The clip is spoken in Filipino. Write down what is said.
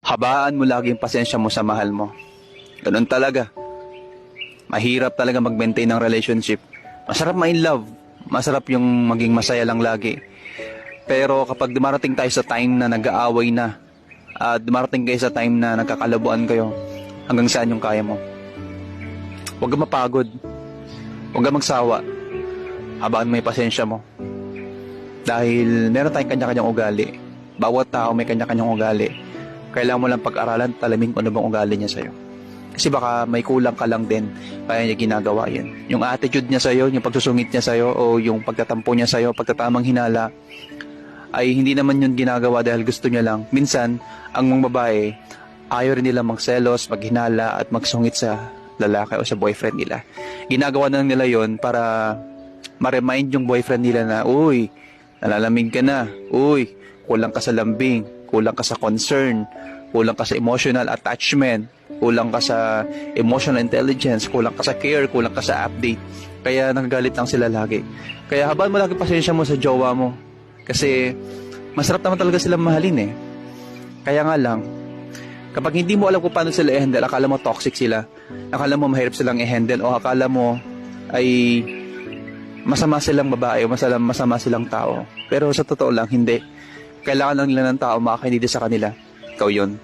Habaan mo lagi yung pasensya mo sa mahal mo. Ganun talaga. Mahirap talaga mag-maintain ng relationship. Masarap ma-in love. Masarap yung maging masaya lang lagi. Pero kapag dumarating tayo sa time na nag-aaway na, dumarating kayo sa time na nagkakalabuan kayo, hanggang saan yung kaya mo? Huwag kang mapagod. Huwag kang magsawa. Habaan mo yung pasensya mo. Dahil meron tayong kanya-kanyang ugali. Bawat tao may kanya-kanyang ugali. Kailangan mo lang pag-aralan, talamin kung ano bang ugali niya sa'yo. Kasi baka may kulang ka lang din, kaya niya ginagawa yun. Yung attitude niya sa'yo, yung pagsusungit niya sa'yo, o yung pagtatampo niya sa'yo, pagtatamang hinala, ay hindi naman yun ginagawa dahil gusto niya lang. Minsan, ang mga babae, ayaw rin nila magselos, maghinala, at magsungit sa lalaki o sa boyfriend nila. Ginagawa na nila yon para ma-remind yung boyfriend nila na, uy, nalalamig ka na, uy, kulang ka sa lambing, kulang ka sa concern, kulang ka sa emotional attachment, kulang ka sa emotional intelligence, kulang ka sa care, kulang ka sa update. Kaya nagagalit lang sila lagi. Kaya habang mo lagi pasensya mo sa jowa mo. Kasi masarap naman talaga silang mahalin eh. Kaya nga lang, kapag hindi mo alam kung paano sila i-handle, akala mo toxic sila, akala mo mahirap silang i-handle, o akala mo ay masama silang babae o masama silang tao. Pero sa totoo lang, hindi. Kailangan lang nila ng tao makakinig sa kanila. Ikaw yun.